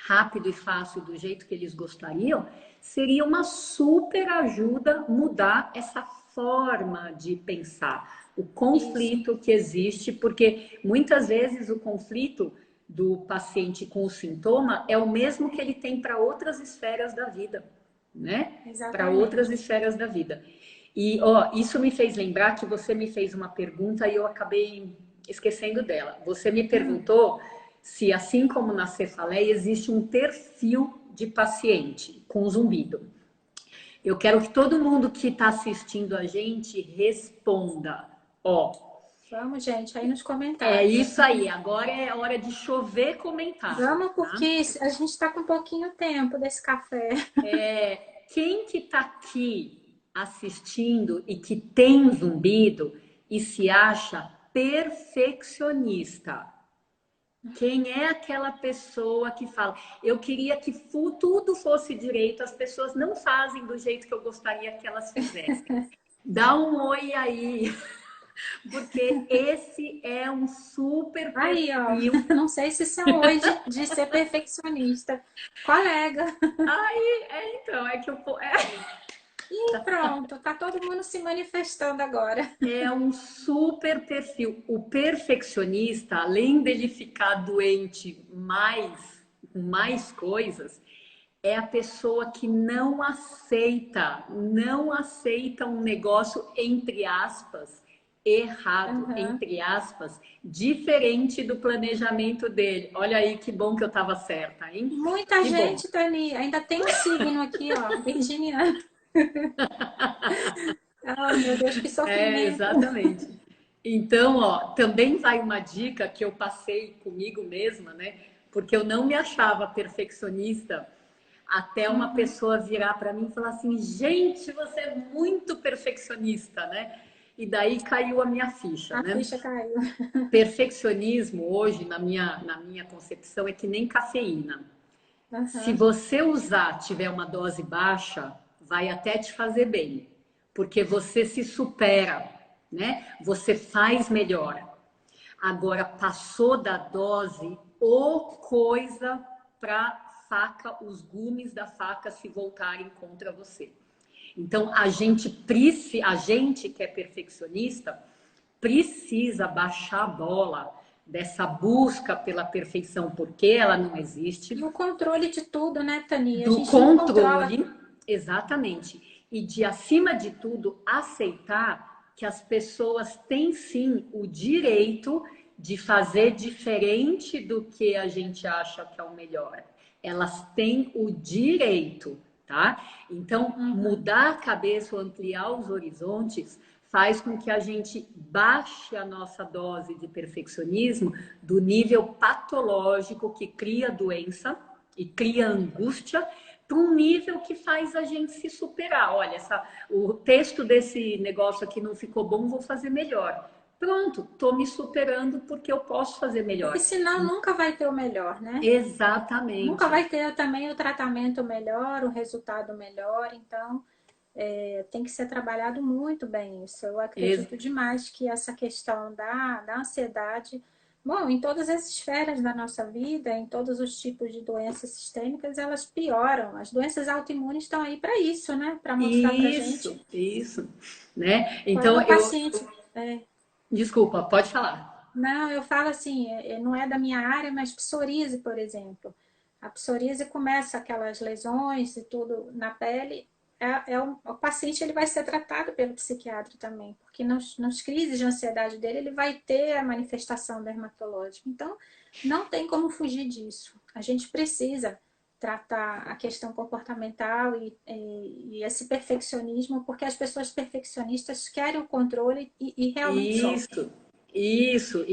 rápido e fácil do jeito que eles gostariam, seria uma super ajuda mudar essa forma de pensar, o Isso. conflito que existe, porque muitas vezes o conflito do paciente com o sintoma é o mesmo que ele tem para outras esferas da vida, né? Para outras Exatamente. esferas da vida. E ó, isso me fez lembrar que você me fez uma pergunta e eu acabei esquecendo dela. Você me perguntou se, assim como na cefaleia, existe um perfil de paciente com zumbido. Eu quero que todo mundo que está assistindo a gente responda. Ó, Vamos, gente, aí nos é comentários. isso aí. Agora é hora de chover comentário, Vamos, tá? porque a gente está com pouquinho tempo desse café. Quem que está aqui assistindo e que tem zumbido e se acha perfeccionista? Quem é aquela pessoa que fala, eu queria que tudo fosse direito, as pessoas não fazem do jeito que eu gostaria que elas fizessem. Dá um oi aí, porque esse é um super Aí, ó, perfil. não sei se isso é um oi de ser perfeccionista. Colega. Aí, então, é que eu. E pronto, tá todo mundo se manifestando agora. É um super perfil. O perfeccionista, além dele ficar doente com mais coisas, é a pessoa que não aceita um negócio, entre aspas, errado, Uhum. entre aspas, diferente do planejamento dele. Olha aí que bom que eu estava certa, hein? Muita Que bom. gente, Tani, ainda tem um signo aqui, ó, virginiano. Oh, meu Deus, que É, sofrimento. exatamente. Então, ó, também vai uma dica que eu passei comigo mesma, né? Porque eu não me achava perfeccionista até uma Uhum. pessoa virar para mim e falar assim: gente, você é muito perfeccionista, né? E daí caiu a minha ficha, A né? ficha caiu. Perfeccionismo hoje, na minha concepção, é que nem cafeína. Se Uhum. você usar, tiver uma dose baixa, vai até te fazer bem, porque você se supera, né? Você faz melhor. Agora, passou da dose, ou coisa para faca, os gumes da faca se voltarem contra você. Então, a gente que é perfeccionista, precisa baixar a bola dessa busca pela perfeição, porque ela não E existe, o controle de tudo, né, Tani? A do gente não controla. controle, exatamente, e de, acima de tudo, aceitar que as pessoas têm sim o direito de fazer diferente do que a gente acha que é o melhor. Elas têm o direito, tá? Então, Uhum. mudar a cabeça ou ampliar os horizontes faz com que a gente baixe a nossa dose de perfeccionismo do nível patológico que cria doença e cria angústia para um nível que faz a gente se superar. Olha, o texto desse negócio aqui não ficou bom, vou fazer melhor. Pronto, estou me superando porque eu posso fazer Porque melhor. senão nunca vai ter o melhor, né? Nunca Exatamente. vai ter também o tratamento melhor, o resultado melhor. Então, tem que ser trabalhado muito bem isso. Eu acredito demais que essa questão da ansiedade, bom, em todas as esferas da nossa vida, em todos os tipos de doenças sistêmicas, elas pioram. As doenças autoimunes estão aí para isso, né? Para mostrar para gente. Isso, né? Quando Então, o paciente... Desculpa, pode falar. Não, eu falo assim, não é da minha área, mas psoríase, por exemplo. A psoríase começa aquelas lesões e tudo na pele. O paciente ele vai ser tratado pelo psiquiatra também, porque nas crises de ansiedade dele ele vai ter a manifestação dermatológica. Então, não tem como fugir disso. A gente precisa tratar a questão comportamental e esse perfeccionismo, porque as pessoas perfeccionistas querem o controle e realmente sofrem. Isso.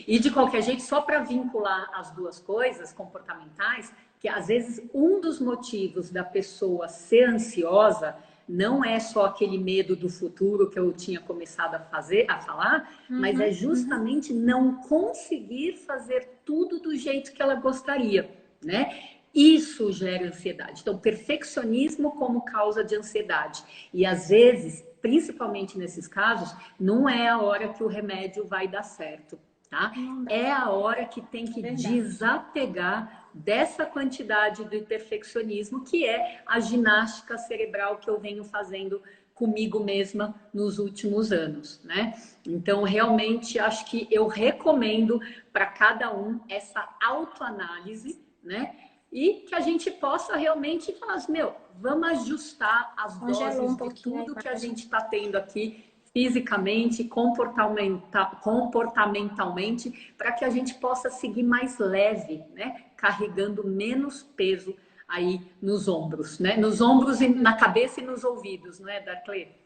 E de qualquer jeito, só para vincular as duas coisas comportamentais, que às vezes um dos motivos da pessoa ser ansiosa não é só aquele medo do futuro que eu tinha começado a falar, mas é justamente não conseguir fazer tudo do jeito que ela gostaria, né? Isso gera ansiedade. Então, perfeccionismo como causa de ansiedade. E às vezes, principalmente nesses casos, não é a hora que o remédio vai dar certo, tá? É a hora que tem que desapegar dessa quantidade do perfeccionismo, que é a ginástica cerebral que eu venho fazendo comigo mesma nos últimos anos, né? Então, realmente, acho que eu recomendo para cada um essa autoanálise, né? E que a gente possa realmente falar assim, meu, vamos ajustar as doses de tudo que a gente está tendo aqui fisicamente, comportamentalmente, para que a gente possa seguir mais leve, né? Carregando menos peso aí nos ombros, né? Nos ombros, na cabeça e nos ouvidos, não é, Darclé?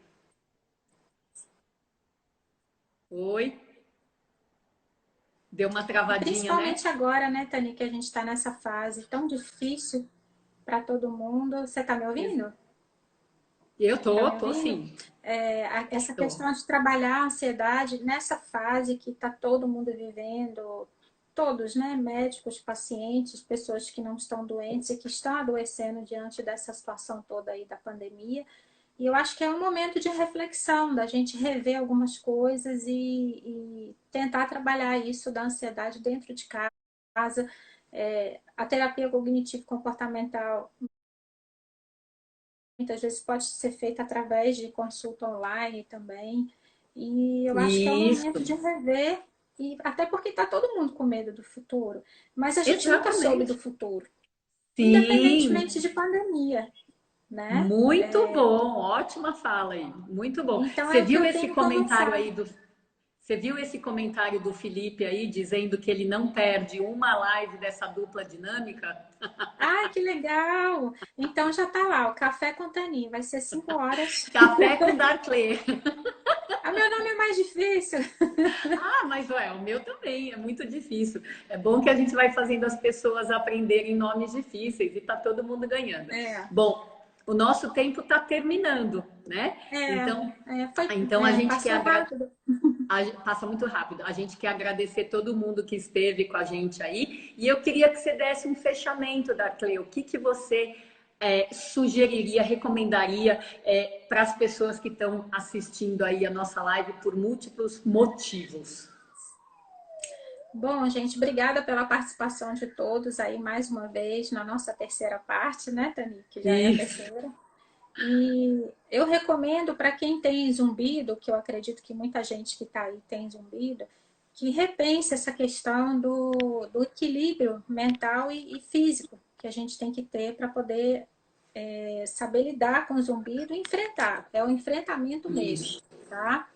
Oi? Deu uma travadinha, né? Principalmente agora, né, Tani, que a gente está nessa fase tão difícil para todo mundo. Você está me ouvindo? Eu Tá me tô ouvindo? sim. Essa questão de trabalhar a ansiedade nessa fase que está todo mundo vivendo, todos, né, médicos, pacientes, pessoas que não estão doentes e que estão adoecendo diante dessa situação toda aí da pandemia. E eu acho que é um momento de reflexão, da gente rever algumas coisas e tentar trabalhar isso da ansiedade dentro de casa. A terapia cognitivo-comportamental muitas vezes pode ser feita através de consulta online também. E eu acho que é um momento de rever, e até porque está todo mundo com medo do futuro. Mas a gente nunca soube do futuro, Sim. independentemente de pandemia, né? Muito bom, ótima fala aí, muito bom. Então Você é o que viu eu esse tenho como comentário fala. aí você viu esse comentário do Felipe aí dizendo que ele não perde uma live dessa dupla dinâmica? Ai, que legal! Então já tá lá, o Café com Taninho, vai ser 5 horas. Café com Darkley. Ah, meu nome é mais difícil. Ah, mas ué, o meu também é muito difícil. É bom que a gente vai fazendo as pessoas aprenderem nomes difíceis e tá todo mundo ganhando. Bom, o nosso tempo está terminando, né? Então a gente quer passou rápido. passa muito rápido. A gente quer agradecer todo mundo que esteve com a gente aí. E eu queria que você desse um fechamento, Darcleo. O que, que você sugeriria, recomendaria para as pessoas que estão assistindo aí a nossa live por múltiplos motivos? Bom, gente, obrigada pela participação de todos aí mais uma vez na nossa terceira parte, né, Tani? Que já é a terceira. E eu recomendo para quem tem zumbido, que eu acredito que muita gente que está aí tem zumbido, que repense essa questão do equilíbrio mental e físico que a gente tem que ter para poder saber lidar com o zumbido e enfrentar. É o enfrentamento mesmo, tá?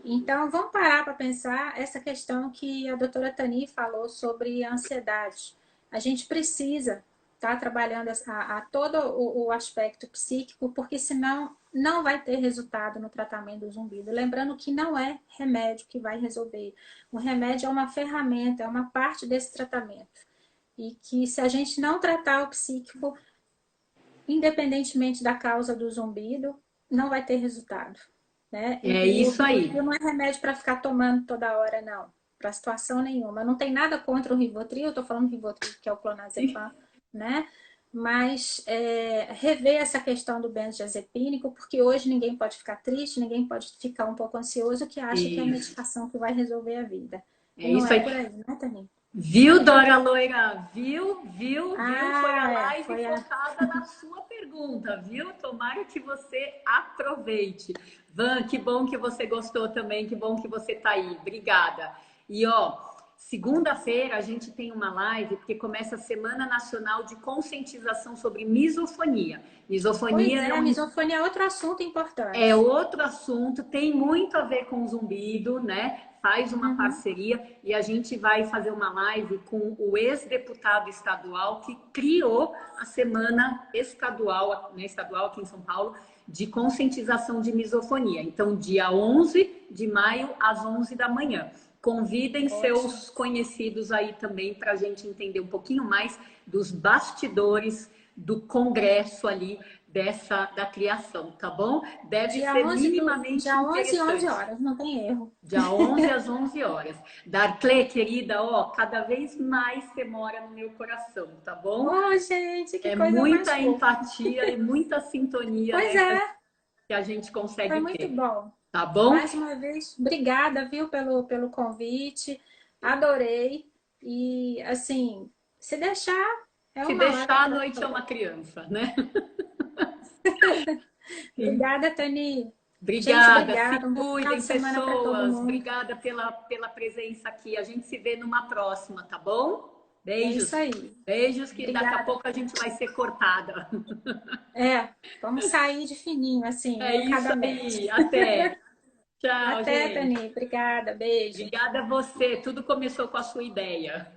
Então, vamos parar para pensar essa questão que a doutora Tani falou sobre a ansiedade. A gente precisa estar trabalhando a todo o aspecto psíquico, porque senão não vai ter resultado no tratamento do zumbido. Lembrando que não é remédio que vai resolver. O remédio é uma ferramenta, é uma parte desse tratamento. E que se a gente não tratar o psíquico, independentemente da causa do zumbido, não vai ter resultado. Né? E o Isso aí. Rivotril não é remédio para ficar tomando toda hora, não. Para situação nenhuma. Não tem nada contra o Rivotril, eu estou falando Rivotril, que é o clonazepam, né? mas rever essa questão do benzodiazepínico, porque hoje ninguém pode ficar triste, ninguém pode ficar um pouco ansioso que acha que é a Isso. medicação que vai resolver a vida. É E não isso é aí. por aí, né, Tani? Viu, Dora Loira? Viu? Foi a Ah, live foi a... focada na sua pergunta, viu? Tomara que você aproveite. Van, que bom que você gostou também, que bom que você tá aí. Obrigada. E ó, segunda-feira a gente tem uma live porque começa a Semana Nacional de Conscientização sobre Misofonia. Pois Misofonia é, a misofonia é outro assunto é importante. outro assunto, tem muito a ver com zumbido, né? Faz uma Uhum. parceria e a gente vai fazer uma live com o ex-deputado estadual que criou a semana estadual, né, estadual aqui em São Paulo, de conscientização de misofonia. Então, dia 11 de maio, às 11 da manhã. Convidem Ótimo. seus conhecidos aí também para a gente entender um pouquinho mais dos bastidores do congresso ali da criação, tá bom? Deve ser minimamente Dia 11 e 11 interessante. horas, não tem erro. Dia 11 às 11 horas. Darclé, querida, ó, cada vez mais você mora no meu coração, tá bom? Oh, gente, que É coisa mais muita fofa. empatia e muita sintonia, Pois né, é, que a gente foi consegue muito ter, bom. tá bom? Mais uma vez, obrigada, viu, pelo convite. Adorei. E, assim, se deixar, é Se uma live deixar, a atrás noite da é uma outra. criança, né? Obrigada, Tani. Gente, Obrigada, se obrigada. Um bom final cuidem, de semana para todo pessoas. mundo. Obrigada pela presença aqui. A gente se vê numa próxima, tá bom? É isso Beijos. aí. Beijos, que daqui a Obrigada. pouco a gente vai ser cortada. Vamos sair de fininho, assim, É um isso cada metro. aí. Até. Tchau, Até, gente. Tani. Obrigada. Beijo. Obrigada a você. Tudo começou com a sua ideia.